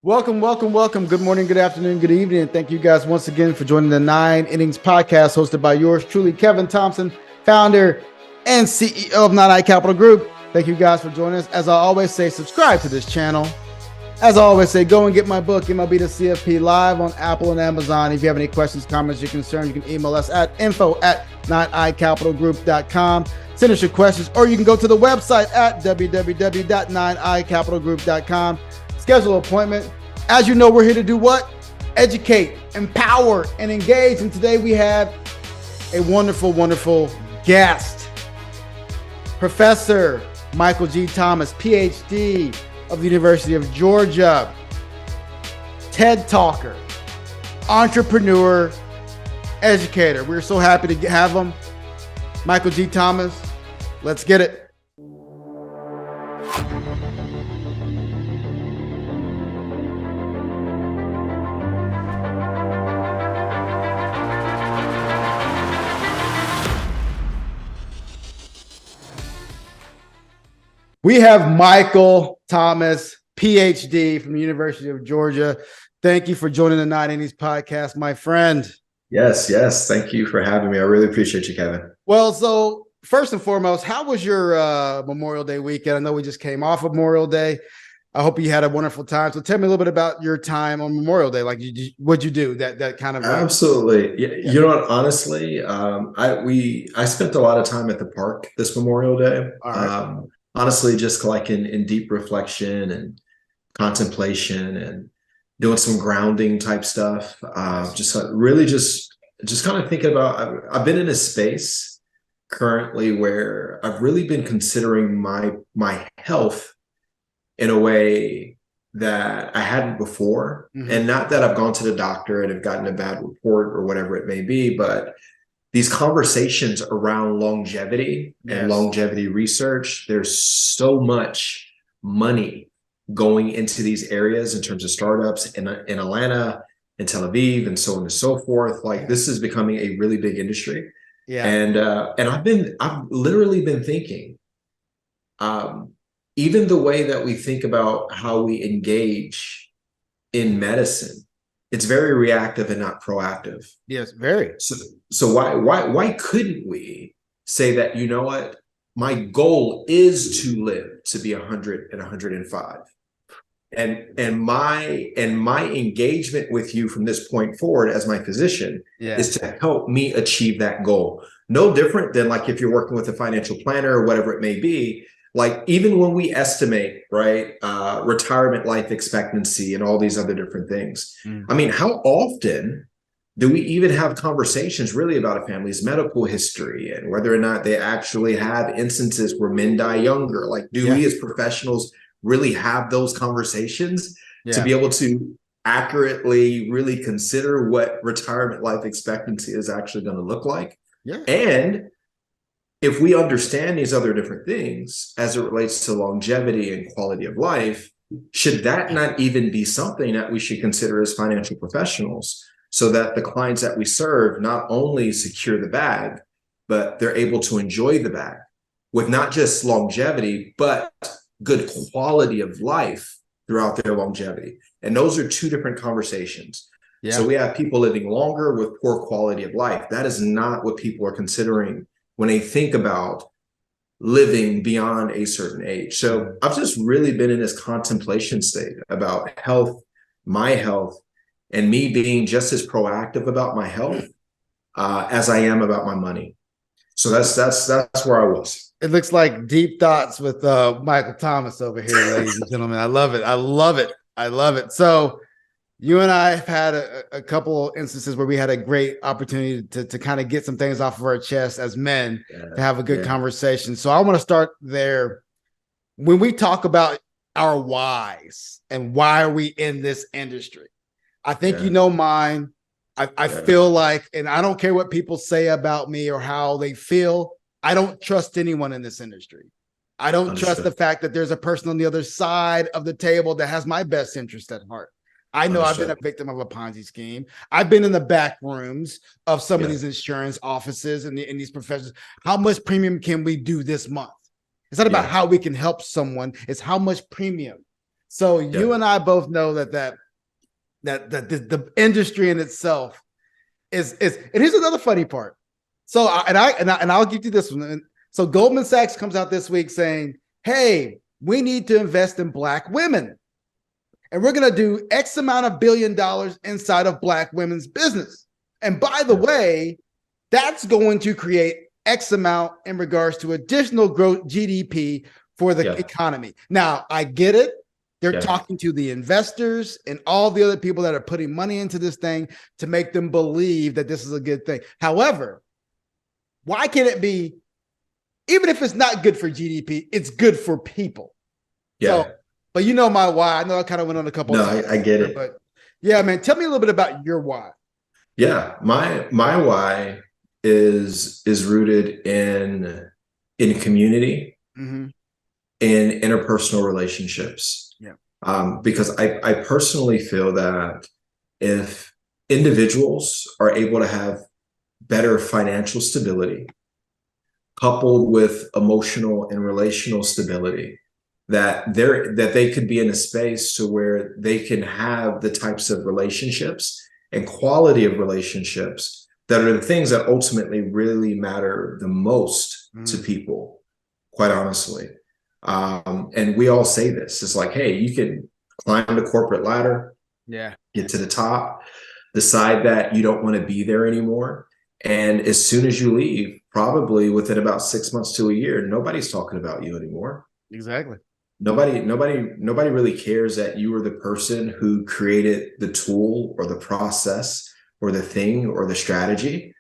Welcome, welcome, welcome. Good morning, good afternoon, good evening. And thank you guys once again for joining the 9 Innings podcast hosted by yours truly, Kevin Thompson, founder and CEO of Not I Capital Group. Thank you guys for joining us. As I always say, subscribe to this channel. As I always say, go and get my book, MLB to CFP, live on Apple and Amazon. If you have any questions, comments, or concerns, you can email us at info@9icapitalgroup.com. Send us your questions, or you can go to the website at www.9icapitalgroup.com. Schedule an appointment. As you know, we're here to do what? Educate, empower, and engage. And today we have a wonderful, wonderful guest. Professor Michael G. Thomas, PhD of the University of Georgia, TED Talker, entrepreneur, educator. We're so happy to have him. Michael G. Thomas, let's get it. We have Michael Thomas, PhD from the University of Georgia. Thank you for joining the 9 Innings podcast, my friend. Yes. Thank you for having me. I really appreciate you, Kevin. Well, so first and foremost, how was your Memorial Day weekend? I know we just came off of Memorial Day. I hope you had a wonderful time. So tell me a little bit about your time on Memorial Day. Like, what'd you do? That kind of Absolutely. Yeah. You know what? Honestly, I spent a lot of time at the park this Memorial Day. All right. Honestly, just like in deep reflection and contemplation and doing some grounding type stuff. Just kind of thinking about. I've been in a space currently where I've really been considering my health in a way that I hadn't before. Mm-hmm. And not that I've gone to the doctor and have gotten a bad report or whatever it may be, but these conversations around longevity and longevity research, there's so much money going into these areas in terms of startups in Atlanta and Tel Aviv and so on and so forth. Like, this is becoming a really big industry. Yeah. And I've literally been thinking, even the way that we think about how we engage in medicine, it's very reactive and not proactive. Yes, very. So why couldn't we say that, you know what, my goal is to live to be 100 and 105, and my engagement with you from this point forward as my physician is to help me achieve that goal. No different than like if you're working with a financial planner or whatever it may be. Like, even when we estimate, right, retirement life expectancy and all these other different things. I mean, how often do we even have conversations really about a family's medical history and whether or not they actually have instances where men die younger? Like, do we as professionals really have those conversations to be able to accurately really consider what retirement life expectancy is actually going to look like? Yeah. And if we understand these other different things as it relates to longevity and quality of life, should that not even be something that we should consider as financial professionals, so that the clients that we serve not only secure the bag, but they're able to enjoy the bag with not just longevity, but good quality of life throughout their longevity? And those are two different conversations. Yeah. So we have people living longer with poor quality of life. That is not what people are considering when they think about living beyond a certain age. So I've just really been in this contemplation state about health, my health, and me being just as proactive about my health as I am about my money. So that's where I was. It looks like deep thoughts with Michael Thomas over here, ladies and gentlemen. I love it. So you and I have had a couple instances where we had a great opportunity to kind of get some things off of our chest as men, to have a good conversation. So I want to start there. When we talk about our whys and why are we in this industry, I think you know mine. I feel like, and I don't care what people say about me or how they feel, I don't trust anyone in this industry. I don't trust the fact that there's a person on the other side of the table that has my best interest at heart. I know I've been a victim of a Ponzi scheme. I've been in the back rooms of some of these insurance offices and these professions. How much premium can we do this month? It's not about how we can help someone. It's how much premium So you and I both know that the industry in itself is and here's another funny part. So I'll give you this one. So Goldman Sachs comes out this week saying, "Hey, we need to invest in Black women, and we're going to do X amount of $1 billion inside of Black women's business. And by the way, that's going to create X amount in regards to additional growth GDP for the economy." Now, I get it. They're talking to the investors and all the other people that are putting money into this thing to make them believe that this is a good thing. However, why can't it be, even if it's not good for GDP, it's good for people? Yeah. So, but you know my why. I know I kind of went on a couple. No, I get it. But yeah, man, tell me a little bit about your why. Yeah, my why is rooted in community, in interpersonal relationships. Yeah. Because I personally feel that if individuals are able to have better financial stability, coupled with emotional and relational stability, that they could be in a space to where they can have the types of relationships and quality of relationships that are the things that ultimately really matter the most to people, quite honestly. And we all say this. It's like, hey, you can climb the corporate ladder, get to the top, decide that you don't want to be there anymore. And as soon as you leave, probably within about 6 months to a year, nobody's talking about you anymore. Exactly. Nobody really cares that you were the person who created the tool or the process or the thing or the strategy.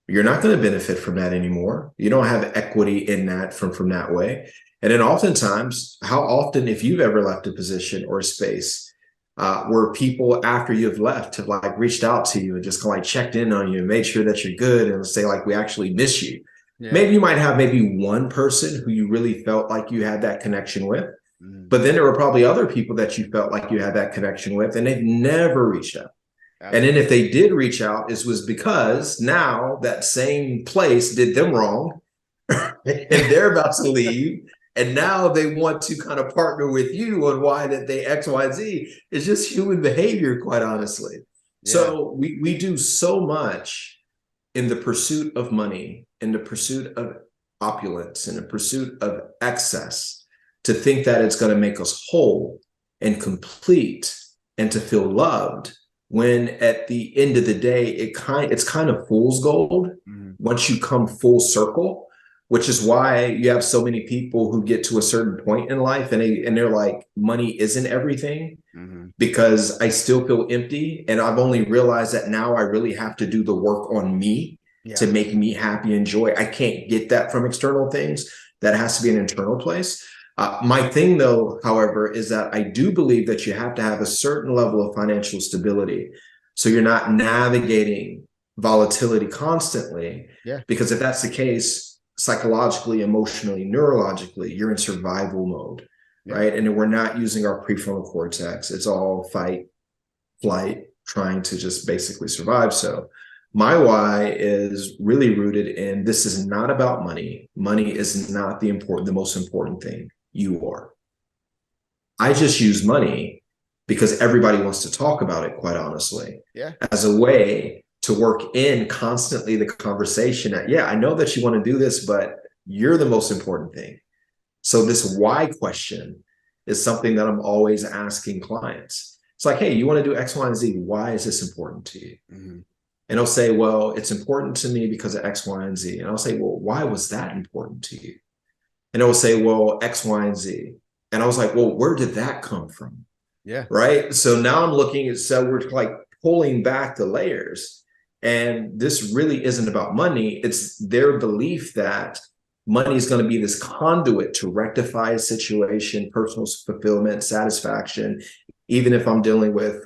You're not going to benefit from that anymore. You don't have equity in that from that way. And then oftentimes, how often, if you've ever left a position or a space where people after you've left have like reached out to you and just kind of like checked in on you and made sure that you're good and say like, we actually miss you. Yeah. Maybe you might have maybe one person who you really felt like you had that connection with, but then there were probably other people that you felt like you had that connection with and they've never reached out. Absolutely. And then if they did reach out, it was because now that same place did them wrong and they're about to leave. And now they want to kind of partner with you on why that they X, Y, Z. It's just human behavior, quite honestly. Yeah. So we do so much in the pursuit of money, in the pursuit of opulence, in the pursuit of excess, to think that it's going to make us whole and complete and to feel loved, when at the end of the day, it's kind of fool's gold once you come full circle. Which is why you have so many people who get to a certain point in life and they're like, money isn't everything because I still feel empty. And I've only realized that now I really have to do the work on me to make me happy and joy. I can't get that from external things. That has to be an internal place. My thing, though, however, is that I do believe that you have to have a certain level of financial stability. So you're not navigating volatility constantly. Yeah. Because if that's the case, psychologically, emotionally, neurologically, you're in survival mode, right? And we're not using our prefrontal cortex. It's all fight, flight, trying to just basically survive. So my why is really rooted in, this is not about money. Money is not the most important thing. You are. I just use money because everybody wants to talk about it, quite honestly, as a way to work in constantly the conversation that, I know that you want to do this, but you're the most important thing. So this why question is something that I'm always asking clients. It's like, hey, you want to do X, Y, and Z. Why is this important to you? And they'll say, well, it's important to me because of X, Y, and Z. And I'll say, well, why was that important to you? And they'll say, well, X, Y, and Z. And I was like, well, where did that come from? Yeah. Right. So now I'm looking at, so we're like pulling back the layers. And this really isn't about money. It's their belief that money is going to be this conduit to rectify a situation, personal fulfillment, satisfaction, even if I'm dealing with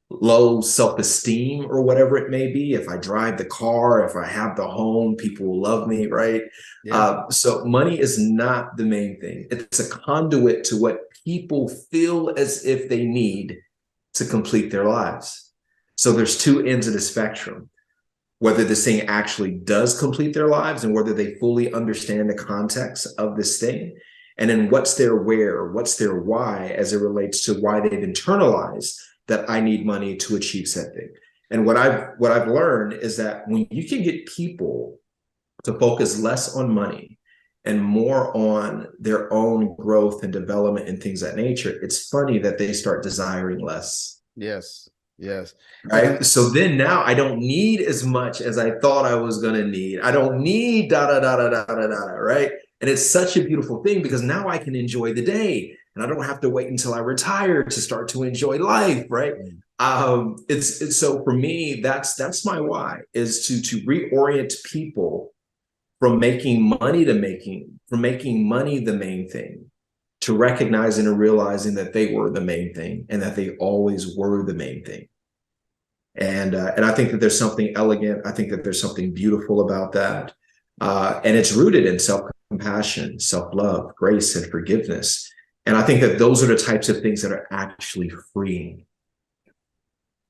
low self-esteem or whatever it may be. If I drive the car, if I have the home, people will love me, right? So money is not the main thing. It's a conduit to what people feel as if they need to complete their lives. So there's two ends of the spectrum, whether this thing actually does complete their lives and whether they fully understand the context of this thing. And then what's their where, what's their why as it relates to why they've internalized that I need money to achieve said thing. And what I've learned is that when you can get people to focus less on money and more on their own growth and development and things of that nature, it's funny that they start desiring less. Yes. Yes. Right. So then now I don't need as much as I thought I was going to need. I don't need da da da da da da da. Right. And it's such a beautiful thing because now I can enjoy the day and I don't have to wait until I retire to start to enjoy life. Right. It's so for me, that's my why, is to reorient people from making money from making money the main thing, to recognizing and realizing that they were the main thing and that they always were the main thing. And I think that there's something elegant. I think that there's something beautiful about that. And it's rooted in self-compassion, self-love, grace, and forgiveness. And I think that those are the types of things that are actually freeing,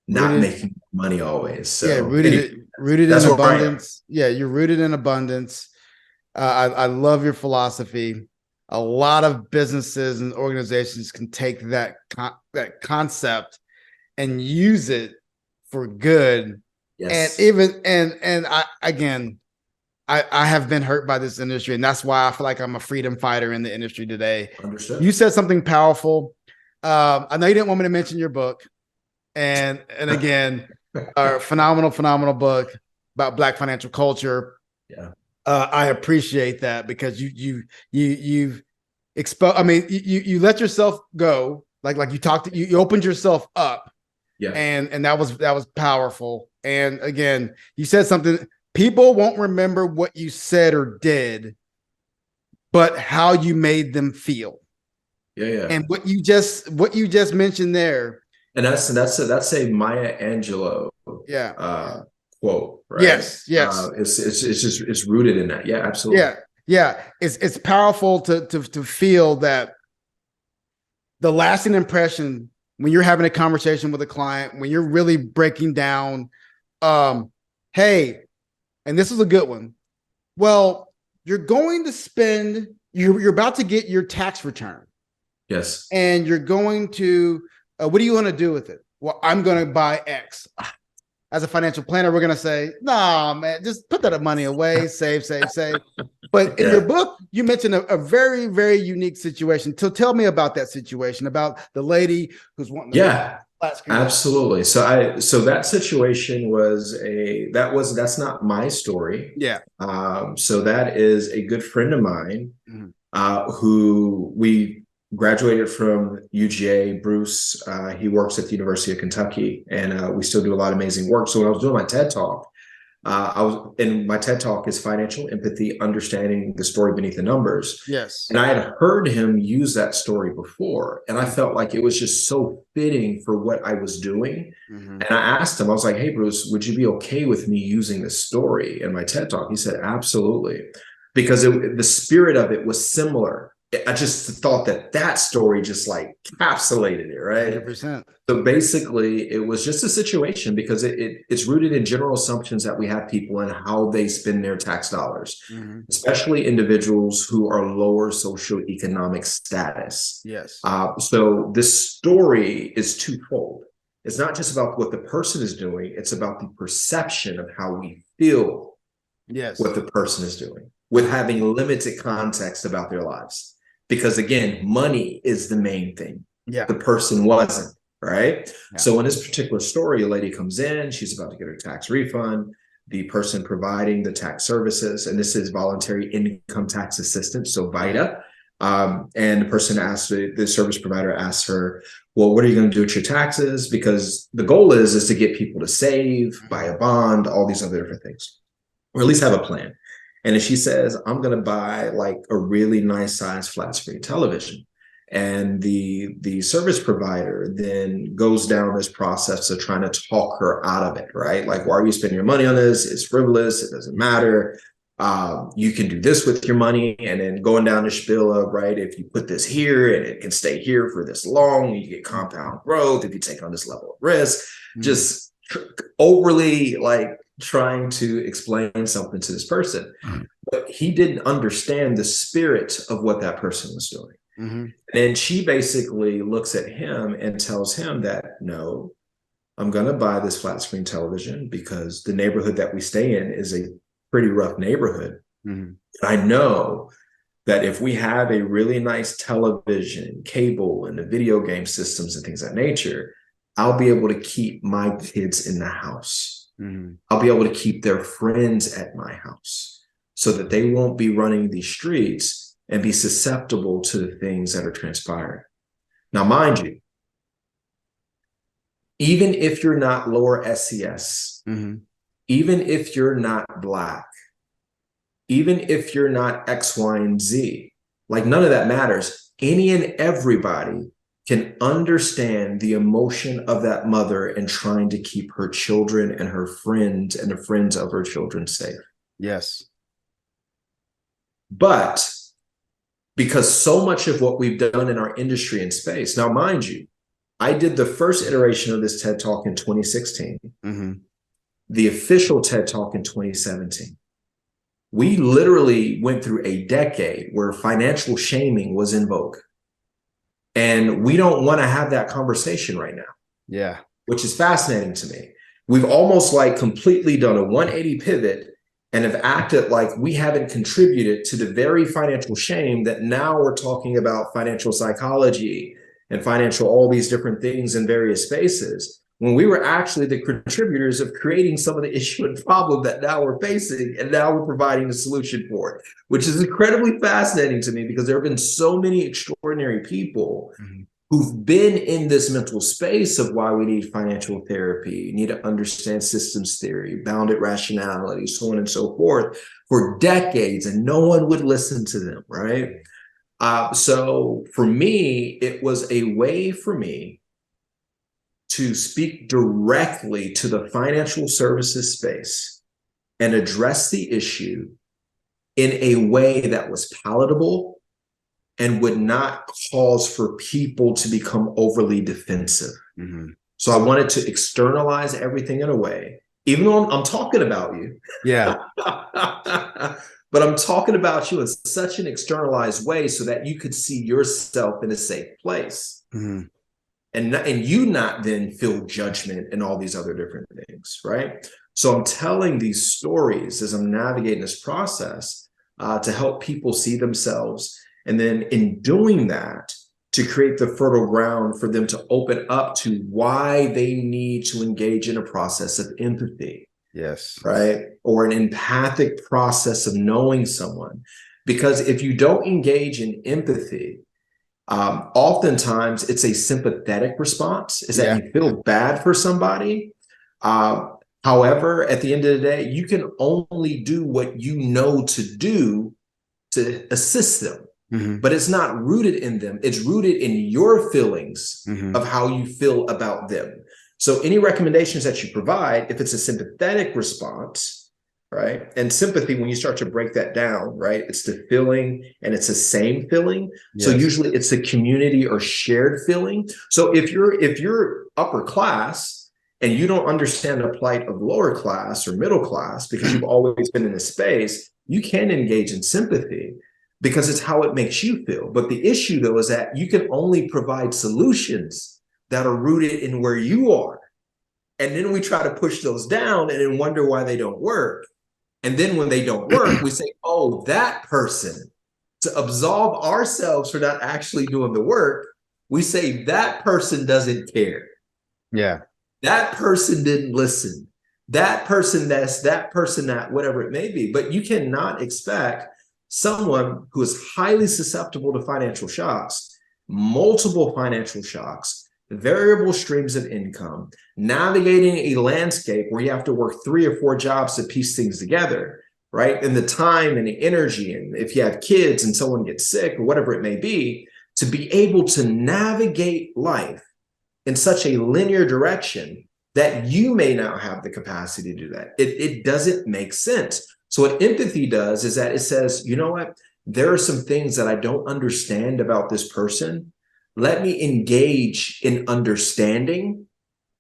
not making money always. So yeah, rooted in abundance. Yeah, you're rooted in abundance. I love your philosophy. A lot of businesses and organizations can take that concept and use it for good. yes. And I have been hurt by this industry, and that's why I feel like I'm a freedom fighter in the industry today. Understood. You said something powerful. I know you didn't want me to mention your book, and again, a phenomenal book about Black financial culture. Yeah. I appreciate that because you've exposed. I mean, you let yourself go, like you talked. You opened yourself up. Yeah. And that was powerful. And again, you said something. People won't remember what you said or did, but how you made them feel. Yeah. And what you just mentioned there. And that's a Maya Angelou quote, right? Yes. It's rooted in that. Yeah, absolutely. Yeah. It's powerful to feel that the lasting impression when you're having a conversation with a client, when you're really breaking down, hey, and this is a good one. Well, you're about to get your tax return. Yes. And you're going to, what do you want to do with it? Well, I'm going to buy X. As a financial planner, we're going to say, nah, man, just put that money away, save. But in your book, you mentioned a very, very unique situation. So tell me about that situation, about the lady who's wanting to flat screen. Absolutely. So that situation that's not my story. Yeah. So that is a good friend of mine, who we graduated from UGA. Bruce, he works at the University of Kentucky, and we still do a lot of amazing work. So when I was doing my TED Talk, my TED Talk is Financial Empathy, Understanding the Story Beneath the Numbers. Yes. And I had heard him use that story before, and I felt like it was just so fitting for what I was doing. And I asked him, I was like, hey, Bruce, would you be okay with me using this story in my TED Talk? He said, absolutely. Because the spirit of it was similar. I just thought that story just like encapsulated it, right? 100%. So basically, it was just a situation because it's rooted in general assumptions that we have people and how they spend their tax dollars, especially individuals who are lower socioeconomic status. Yes. So this story is twofold. It's not just about what the person is doing; it's about the perception of how we feel. Yes. What the person is doing, with having limited context about their lives. Because again, money is the main thing. Yeah. The person wasn't, right? Yeah. So in this particular story, a lady comes in, she's about to get her tax refund. The person providing the tax services, and this is voluntary income tax assistance, so VITA. And the person asks, the service provider asks her, well, what are you going to do with your taxes? Because the goal is to get people to save, buy a bond, all these other different things, or at least have a plan. And if she says, I'm going to buy like a really nice size flat screen television, and the service provider then goes down this process of trying to talk her out of it, right? Like, why are you spending your money on this? It's frivolous. It doesn't matter. You can do this with your money, and then going down the spiel of, right, if you put this here and it can stay here for this long, you get compound growth if you take on this level of risk. Just overly like trying to explain something to this person, but he didn't understand the spirit of what that person was doing. Mm-hmm. And she basically looks at him and tells him that, no, I'm going to buy this flat screen television because the neighborhood that we stay in is a pretty rough neighborhood. Mm-hmm. I know that if we have a really nice television, cable, and the video game systems and things of that nature, I'll be able to keep my kids in the house. Mm-hmm. I'll be able to keep their friends at my house so that they won't be running these streets and be susceptible to the things that are transpiring. Now, mind you, even if you're not lower SES, Mm-hmm. even if you're not Black, even if you're not X, Y, and Z, like none of that matters. Any and everybody can understand the emotion of that mother and trying to keep her children and her friends and the friends of her children safe. Yes. But because so much of what we've done in our industry and space, now mind you, I did the first iteration of this TED Talk in 2016, Mm-hmm. the official TED Talk in 2017. We literally went through a decade where financial shaming was in vogue. And we don't want to have that conversation right now. Yeah. Which is fascinating to me. We've almost like completely done a 180 pivot and have acted like we haven't contributed to the very financial shame that now we're talking about financial psychology and financial, all these different things in various spaces, when we were actually the contributors of creating some of the issue and problem that now we're facing, and now we're providing a solution for it, which is incredibly fascinating to me because there have been so many extraordinary people who've been in this mental space of why we need financial therapy, need to understand systems theory, bounded rationality, so on and so forth, for decades, and no one would listen to them, right? So for me, it was a way for me to speak directly to the financial services space and address the issue in a way that was palatable and would not cause for people to become overly defensive. Mm-hmm. So I wanted to externalize everything in a way, even though I'm talking about you. Yeah. But I'm talking about you in such an externalized way so that you could see yourself in a safe place. Mm-hmm. And you not then feel judgment and all these other different things, right? So I'm telling these stories as I'm navigating this process to help people see themselves. And then in doing that, to create the fertile ground for them to open up to why they need to engage in a process of empathy. Yes. Right? Or an empathic process of knowing someone. Because if you don't engage in empathy, oftentimes it's a sympathetic response, is that you feel bad for somebody. However, at the end of the day, you can only do what you know to do to assist them. Mm-hmm. But it's not rooted in them. It's rooted in your feelings of how you feel about them. So any recommendations that you provide, if it's a sympathetic response, right? And sympathy, when you start to break that down, right? It's the feeling and it's the same feeling. Yes. So usually it's a community or shared feeling. So if you're upper class and you don't understand the plight of lower class or middle class because you've always been in a space, you can engage in sympathy because it's how it makes you feel. But the issue though is that you can only provide solutions that are rooted in where you are. And then we try to push those down and then wonder why they don't work. And then when they don't work, we say, oh, that person, to absolve ourselves for not actually doing the work, we say that person doesn't care. Yeah. That person didn't listen. That person that person that, whatever it may be. But you cannot expect someone who is highly susceptible to financial shocks, multiple financial shocks, variable streams of income, navigating a landscape where you have to work 3 or 4 jobs to piece things together, right? And the time and the energy, and if you have kids and someone gets sick or whatever it may be, to be able to navigate life in such a linear direction that you may not have the capacity to do that. It doesn't make sense. So what empathy does is that it says, you know what? There are some things that I don't understand about this person. Let me engage in understanding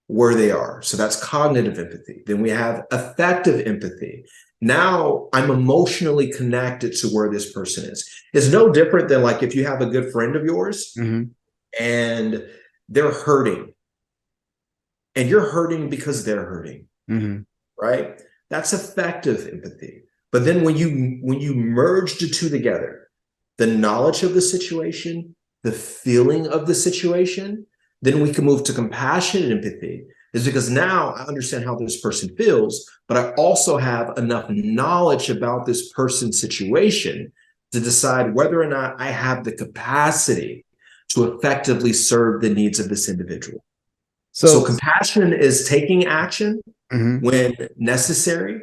where they are. So that's cognitive empathy. Then we have affective empathy. Now I'm emotionally connected to where this person is. It's no different than like if you have a good friend of yours and they're hurting and you're hurting because they're hurting, right? That's affective empathy. But then when you merge the two together, the knowledge of the situation, the feeling of the situation, then we can move to compassionate empathy, is because now I understand how this person feels, but I also have enough knowledge about this person's situation to decide whether or not I have the capacity to effectively serve the needs of this individual. So compassion is taking action when necessary.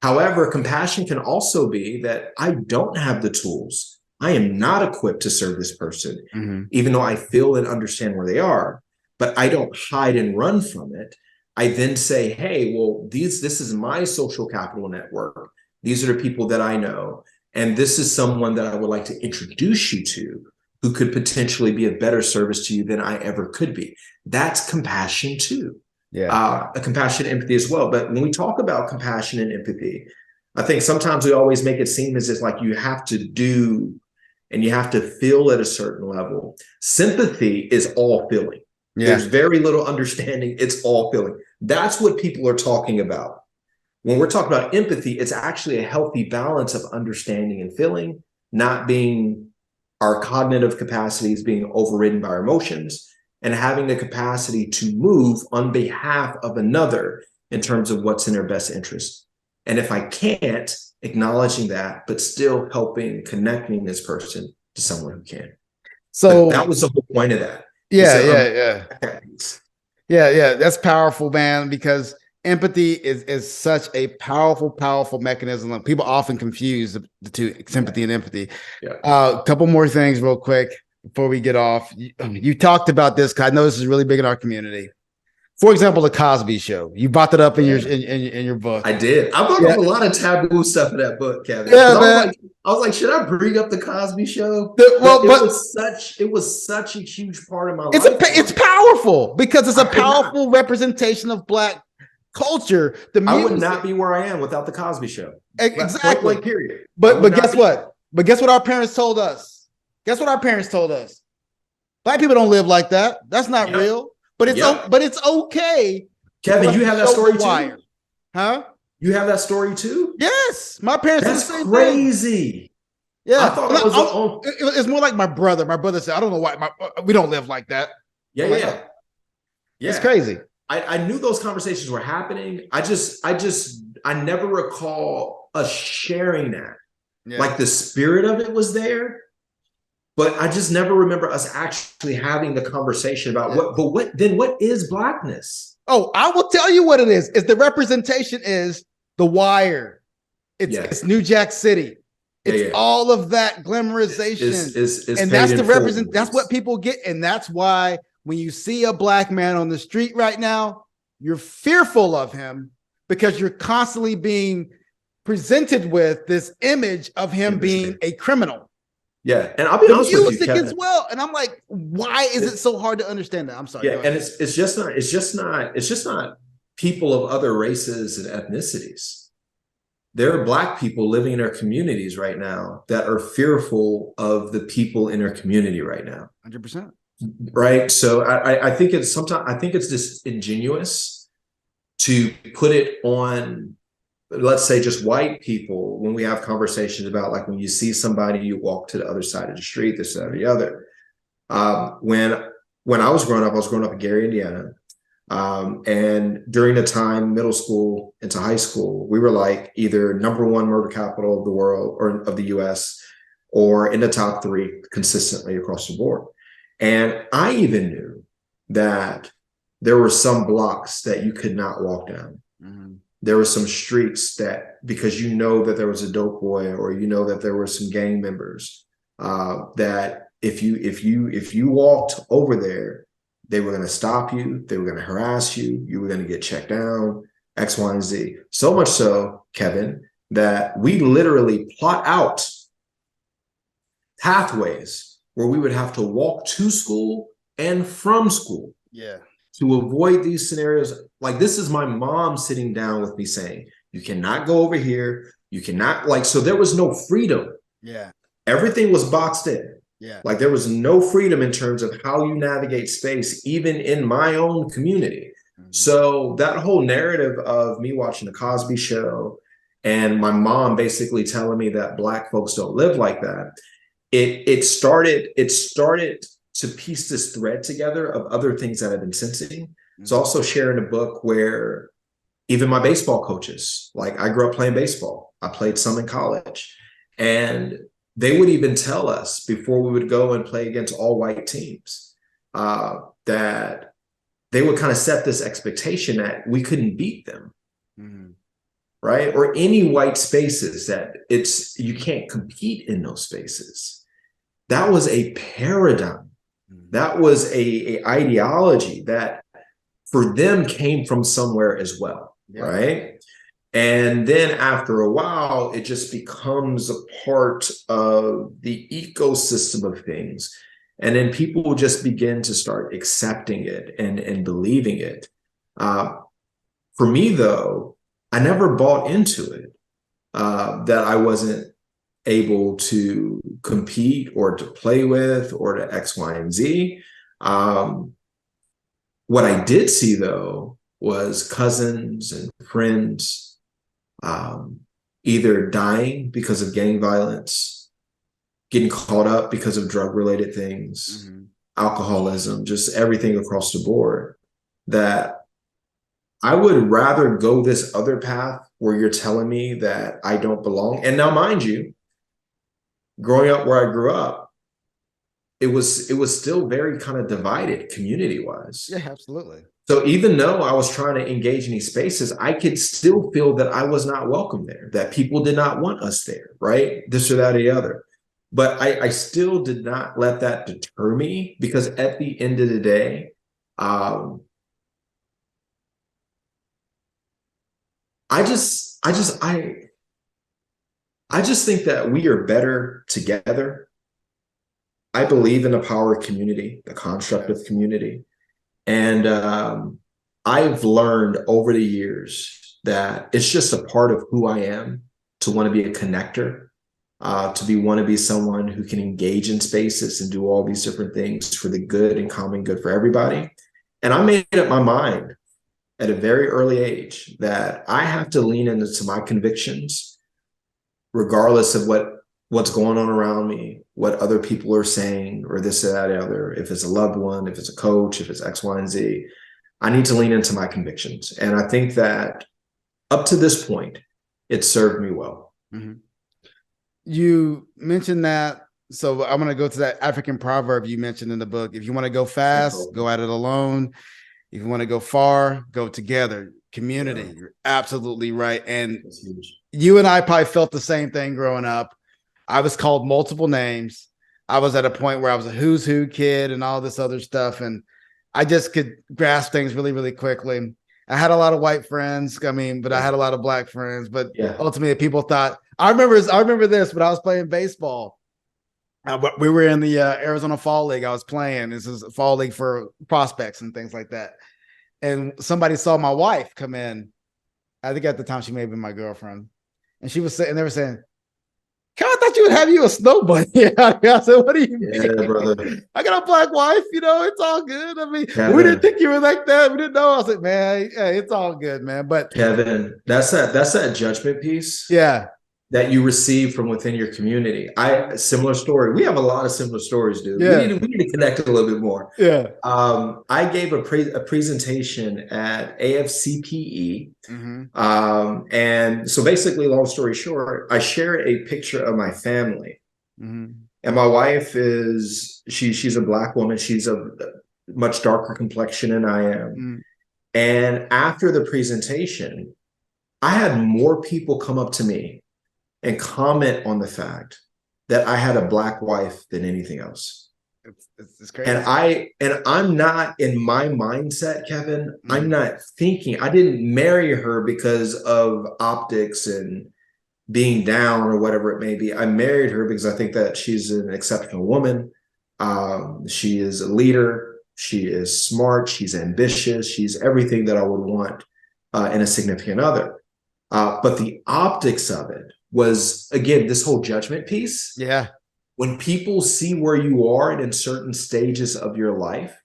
However, compassion can also be that I don't have the tools. I am not equipped to serve this person, even though I feel and understand where they are, but I don't hide and run from it. I then say, hey, well, this is my social capital network. These are the people that I know. And this is someone that I would like to introduce you to who could potentially be a better service to you than I ever could be. That's compassion too. A compassionate empathy as well. But when we talk about compassion and empathy, I think sometimes we always make it seem as if like you have to do and you have to feel at a certain level. Sympathy is all feeling. There's very little understanding. It's all feeling. That's what people are talking about. When we're talking about empathy, it's actually a healthy balance of understanding and feeling, not being our cognitive capacities being overridden by our emotions, and having the capacity to move on behalf of another in terms of what's in their best interest. And if I can't, acknowledging that, but still helping, connecting this person to someone who can. So but that was the whole point of that. Yeah. That's powerful, man, because empathy is such a powerful mechanism. People often confuse the two, sympathy and empathy. A couple more things real quick before we get off. You talked about this because I know this is really big in our community. For example, the Cosby Show. You brought that up in your book. I did. I brought up a lot of taboo stuff in that book, Kevin. Man. I was like, should I bring up the Cosby Show? It was such a huge part of my life. It's powerful because it's a powerful representation of Black culture. I would not be where I am without the Cosby Show. Exactly. Point, period. But guess what? But guess what our parents told us? Guess what our parents told us? Black people don't live like that. That's not real. But it's okay. Kevin, you have that story too? Huh? You have that story too? Yes. My parents That's said the same crazy. Thing. Yeah. I thought it's more like my brother. My brother said, I don't know why we don't live like that. Yeah. It's crazy. I knew those conversations were happening. I never recall us sharing that. Like the spirit of it was there. But I just never remember us actually having the conversation about what is Blackness? Oh, I will tell you what it is. It's the representation is The Wire. It's New Jack City. It's all of that glamorization. And that's the that's what people get. And that's why when you see a Black man on the street right now, you're fearful of him because you're constantly being presented with this image of him being a criminal. Yeah, and I'll be honest with you, Kevin, as well. And I'm like, why is it so hard to understand that? I'm sorry. Yeah, and it's just not people of other races and ethnicities. There are Black people living in our communities right now that are fearful of the people in our community right now. 100%. Right. So I think it's disingenuous to put it on, let's say, just white people when we have conversations about, like, when you see somebody, you walk to the other side of the street, this, that, or the other. When I was growing up in Gary, Indiana. And during the time, middle school into high school, we were like either #1 murder capital of the world or of the US, or in the top 3 consistently across the board. And I even knew that there were some blocks that you could not walk down. There were some streets that, because you know that there was a dope boy, or you know that there were some gang members, that if you walked over there, they were going to stop you, they were going to harass you, you were going to get checked down, X, Y, and Z. So much so, Kevin, that we literally plot out pathways where we would have to walk to school and from school. Yeah. to avoid these scenarios, like this is my mom sitting down with me saying, you cannot go over here. You cannot, like, so there was no freedom. Yeah. Everything was boxed in. Yeah. Like there was no freedom in terms of how you navigate space, even in my own community. Mm-hmm. So that whole narrative of me watching the Cosby Show and my mom basically telling me that Black folks don't live like that, it started to piece this thread together of other things that I've been sensing. Mm-hmm. It's also sharing a book where even my baseball coaches, like I grew up playing baseball. I played some in college, and they would even tell us before we would go and play against all white teams that they would kind of set this expectation that we couldn't beat them. Mm-hmm. Right? Or any white spaces that you can't compete in those spaces. That was a paradigm. Mm-hmm. That was a ideology that for them came from somewhere as well. Yeah. Right. And then after a while, it just becomes a part of the ecosystem of things. And then people will just begin to start accepting it and believing it. For me, though, I never bought into it, that I wasn't able to compete or to play with or to X, Y, and Z. What I did see, though, was cousins and friends either dying because of gang violence, getting caught up because of drug-related things, mm-hmm. alcoholism, just everything across the board, that I would rather go this other path where you're telling me that I don't belong. And now, mind you, growing up where I grew up, it was still very kind of divided community-wise. Yeah, absolutely. So even though I was trying to engage in these spaces, I could still feel that I was not welcome there, that people did not want us there, right? This or that or the other. But I still did not let that deter me, because at the end of the day, I just think that we are better together. I believe in the power of community, the construct of community. And I've learned over the years that it's just a part of who I am to want to be a connector, want to be someone who can engage in spaces and do all these different things for the good and common good for everybody. And I made up my mind at a very early age that I have to lean into my convictions, regardless of what's going on around me, what other people are saying, or this or that or other. If it's a loved one, if it's a coach, if it's X, Y, and Z, I need to lean into my convictions. And I think that up to this point, it served me well. Mm-hmm. You mentioned that. So I'm going to go to that African proverb you mentioned in the book. If you want to go fast, go at it alone. If you want to go far, go together. Community. Yeah. You're absolutely right. And you and I probably felt the same thing growing up. I was called multiple names. I was at a point where I was a who's who kid and all this other stuff. And I just could grasp things really, really quickly. I had a lot of white friends. I had a lot of Black friends. But ultimately, people thought, I remember this when I was playing baseball. We were in the Arizona Fall League. I was playing. This is a fall league for prospects and things like that. And somebody saw my wife come in. I think at the time she may have been my girlfriend. And she was saying, they were saying, I thought you would have you a snow bunny. I said, what do you mean? Brother. I got a Black wife, it's all good. Kevin, we didn't think you were like that. We didn't know. I was like, man, hey, it's all good, man. But Kevin, that's that judgment piece. Yeah. That you receive from within your community. Similar story. We have a lot of similar stories, dude. Yeah. We need to connect a little bit more. Yeah. I gave a presentation at AFCPE. Mm-hmm. And so basically, long story short, I share a picture of my family. Mm-hmm. And my wife she's a Black woman. She's a much darker complexion than I am. Mm-hmm. And after the presentation, I had more people come up to me and comment on the fact that I had a Black wife than anything else. It's crazy. And I'm not in my mindset, Kevin. Mm-hmm. I'm not thinking, I didn't marry her because of optics and being down or whatever it may be. I married her because I think that she's an exceptional woman. She is a leader. She is smart. She's ambitious. She's everything that I would want in a significant other. But the optics of it was, again, this whole judgment piece. Yeah. When people see where you are and in certain stages of your life,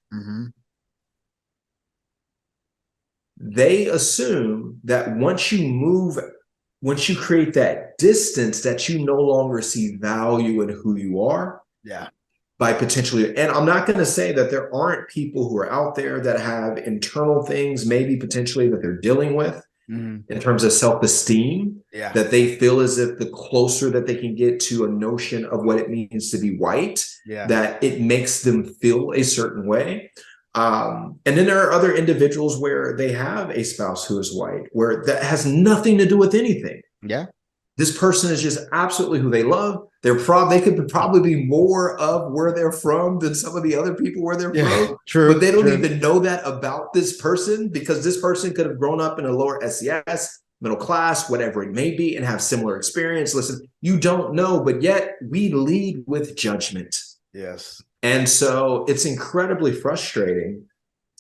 they assume that once you create that distance, that you no longer see value in who you are. Yeah. By potentially, and I'm not going to say that there aren't people who are out there that have internal things, maybe potentially that they're dealing with in terms of self-esteem, that they feel as if the closer that they can get to a notion of what it means to be white, that it makes them feel a certain way. And then there are other individuals where they have a spouse who is white, where that has nothing to do with anything. Yeah. This person is just absolutely who they love. They could probably be more of where they're from than some of the other people where they're from. True. But they don't even know that about this person, because this person could have grown up in a lower SES, middle class, whatever it may be, and have similar experience. Listen, you don't know, but yet we lead with judgment. Yes. And so it's incredibly frustrating.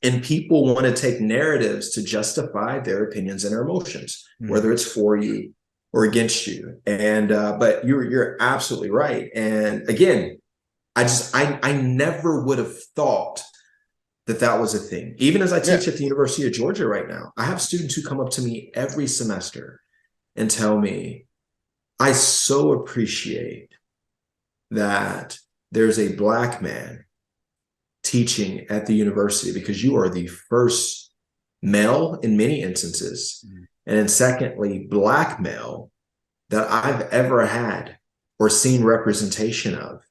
And people want to take narratives to justify their opinions and their emotions, whether it's for you or against you. And but you're absolutely right. And again, I never would have thought that was a thing. Even as I teach at the University of Georgia right now, I have students who come up to me every semester and tell me, I so appreciate that there's a Black man teaching at the university, because you are the first male in many instances, and then secondly, Black male that I've ever had or seen representation of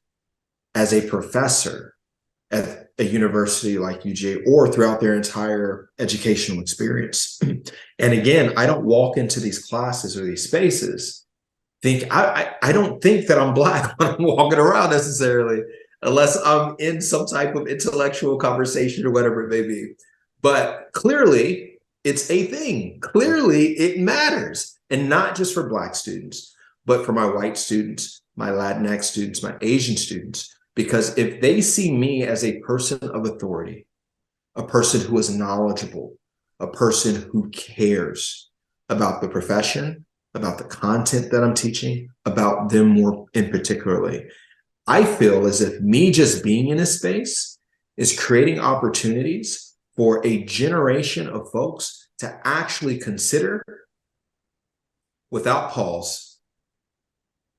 as a professor at a university like UGA or throughout their entire educational experience. And again, I don't walk into these classes or these spaces I don't think that I'm Black when I'm walking around necessarily, unless I'm in some type of intellectual conversation or whatever it may be. But clearly, it's a thing. Clearly, it matters. And not just for Black students, but for my white students, my Latinx students, my Asian students. Because if they see me as a person of authority, a person who is knowledgeable, a person who cares about the profession, about the content that I'm teaching, about them more in particularly, I feel as if me just being in a space is creating opportunities for a generation of folks to actually consider, without pause,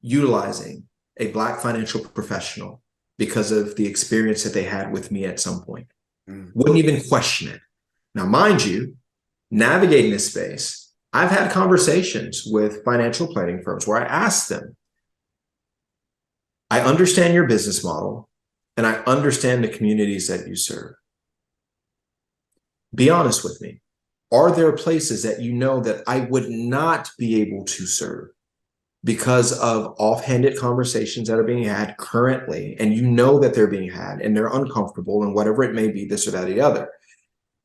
utilizing a Black financial professional because of the experience that they had with me at some point. Wouldn't even question it. Now, mind you, navigating this space, I've had conversations with financial planning firms where I ask them, I understand your business model and I understand the communities that you serve. Be honest with me. Are there places that you know that I would not be able to serve because of offhanded conversations that are being had currently, and you know that they're being had and they're uncomfortable and whatever it may be, this or that or the other?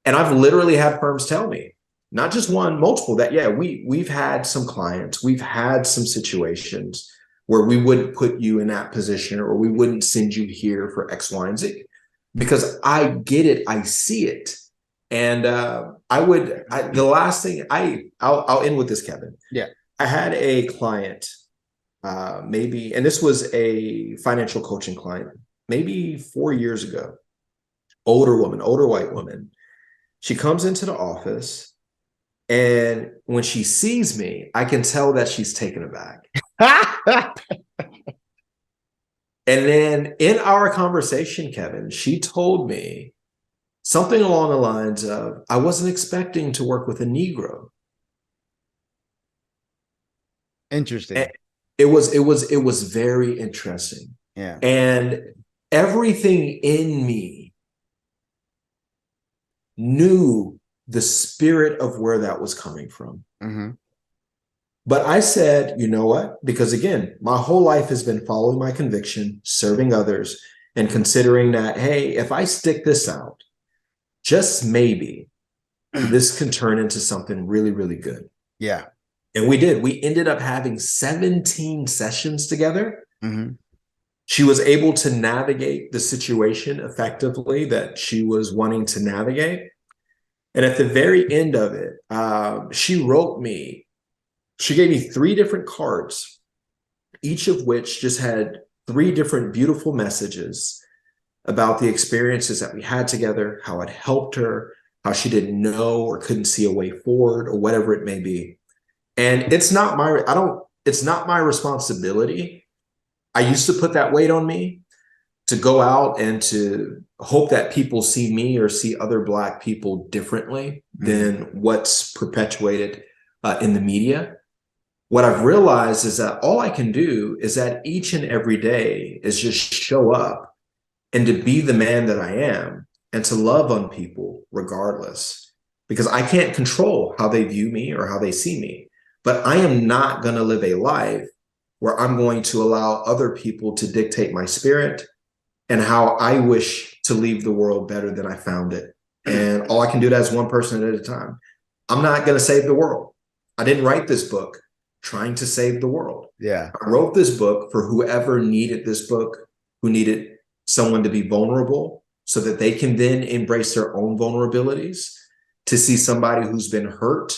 And I've literally had firms tell me, not just one, multiple, that, yeah, we've had some clients, we've had some situations where we wouldn't put you in that position or we wouldn't send you here for X, Y, and Z. Because I get it, I see it. And the last thing, I'll end with this, Kevin. Yeah. I had a client, maybe, and this was a financial coaching client, maybe 4 years ago, older white woman. She comes into the office, and when she sees me, I can tell that she's taken aback. And then in our conversation, Kevin, she told me something along the lines of, I wasn't expecting to work with a Negro. Interesting. And it was very interesting. Yeah. And everything in me knew the spirit of where that was coming from. Mm-hmm. But I said, you know what? Because again, my whole life has been following my conviction, serving others, and considering that, hey, if I stick this out, just maybe this can turn into something really, really good. Yeah. And we did. We ended up having 17 sessions together. Mm-hmm. She was able to navigate the situation effectively that she was wanting to navigate. And at the very end of it, she gave me 3 different cards, each of which just had 3 different beautiful messages about the experiences that we had together, how it helped her, how she didn't know or couldn't see a way forward, or whatever it may be. And it's not my responsibility. I used to put that weight on me to go out and to hope that people see me or see other Black people differently than what's perpetuated in the media. What I've realized is that all I can do is that each and every day is just show up and to be the man that I am and to love on people regardless, because I can't control how they view me or how they see me. But I am not going to live a life where I'm going to allow other people to dictate my spirit and how I wish to leave the world better than I found it. And all I can do that is one person at a time. I'm not going to save the world. I didn't write this book trying to save the world. Yeah. I wrote this book for whoever needed this book, who needed someone to be vulnerable so that they can then embrace their own vulnerabilities, to see somebody who's been hurt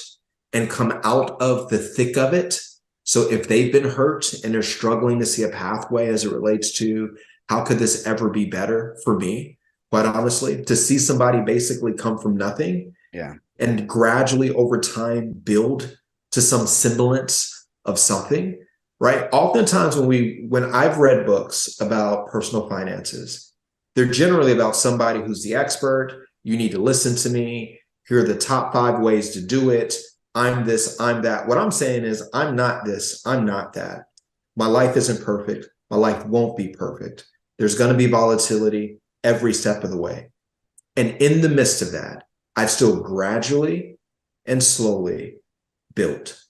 and come out of the thick of it. So if they've been hurt and they're struggling to see a pathway as it relates to how could this ever be better for me, quite honestly, to see somebody basically come from nothing and gradually over time build to some semblance of something, right? Oftentimes when I've read books about personal finances, they're generally about somebody who's the expert. You need to listen to me. Here are the top 5 ways to do it. I'm this, I'm that. What I'm saying is I'm not this, I'm not that. My life isn't perfect. My life won't be perfect. There's going to be volatility every step of the way. And in the midst of that, I've still gradually and slowly built.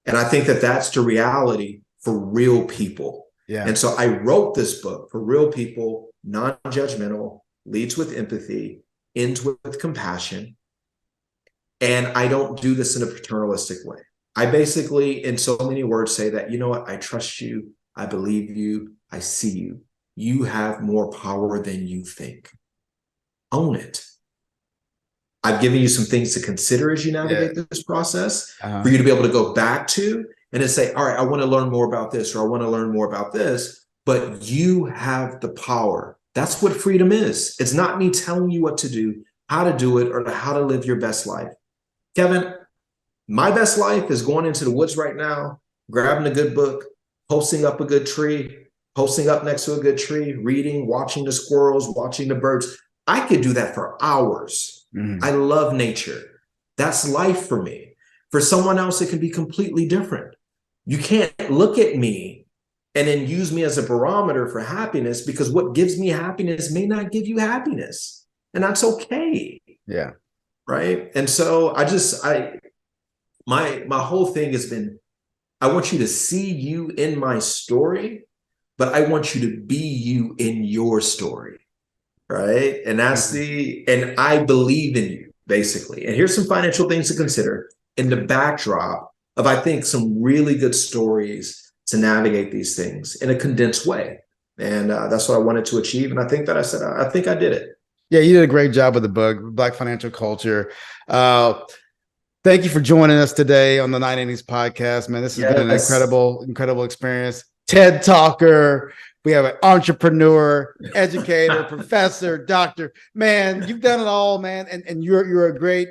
And I think that that's the reality for real people. Yeah. And so I wrote this book for real people, non-judgmental, leads with empathy, ends with compassion. And I don't do this in a paternalistic way. I basically, in so many words, say that, you know what? I trust you. I believe you. I see you. You have more power than you think. Own it. I've given you some things to consider as you navigate this process for you to be able to go back to and to say, all right, I want to learn more about this, or I want to learn more about this, but you have the power. That's what freedom is. It's not me telling you what to do, how to do it, or how to live your best life. Kevin, my best life is going into the woods right now, grabbing a good book, posting up a good tree, posting up next to a good tree, reading, watching the squirrels, watching the birds. I could do that for hours. I love nature. That's life for me. For someone else, it can be completely different. You can't look at me and then use me as a barometer for happiness, because what gives me happiness may not give you happiness. And that's okay. Yeah. Right. And so my whole thing has been, I want you to see you in my story, but I want you to be you in your story. Right. And and I believe in you, basically. And here's some financial things to consider in the backdrop of, I think, some really good stories to navigate these things in a condensed way. And that's what I wanted to achieve. And I think that I think I did it. Yeah, you did a great job with the book, Black Financial Culture. Thank you for joining us today on the 980s podcast, man. This has been an incredible experience. TED Talker. We have an entrepreneur, educator, professor, doctor. Man, you've done it all, man. And you're a great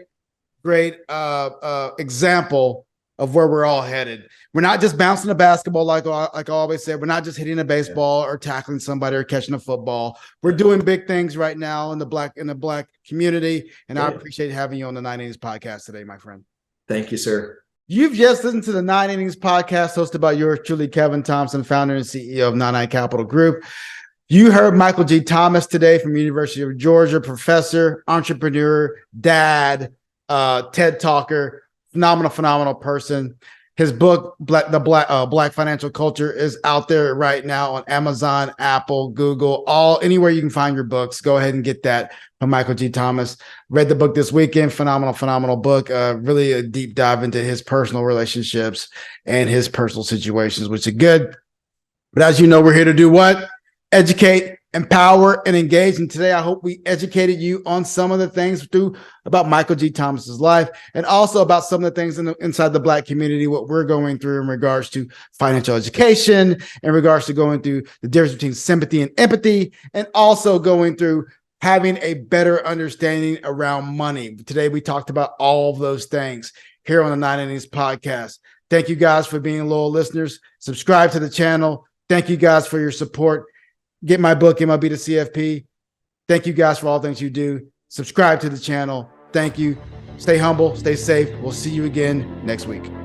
example of where we're all headed. We're not just bouncing a basketball, like I always said. We're not just hitting a baseball or tackling somebody or catching a football. We're doing big things right now in the black community. And I appreciate having you on the 9 Innings podcast today, my friend. Thank you, sir. You've just listened to the 9 Innings podcast, hosted by yours truly, Kevin Thompson, founder and CEO of 99 Capital Group. You heard Michael G. Thomas today from University of Georgia, professor, entrepreneur, dad, TED Talker, phenomenal person. His book, Black Financial Culture, is out there right now on Amazon, Apple, Google, anywhere you can find your books. Go ahead and get that from Michael G. Thomas. Read the book this weekend. Phenomenal book. Really a deep dive into his personal relationships and his personal situations, which is good. But as you know, we're here to do what? Educate, empower, and engage. And today, I hope we educated you on some of the things about Michael G. Thomas's life, and also about some of the things inside the Black community, what we're going through in regards to financial education, in regards to going through the difference between sympathy and empathy, and also going through having a better understanding around money. Today, we talked about all of those things here on the 9 Innings podcast. Thank you guys for being loyal listeners. Subscribe to the channel. Thank you guys for your support. Get my book, MLB to CFP. Thank you guys for all things you do. Subscribe to the channel. Thank you. Stay humble. Stay safe. We'll see you again next week.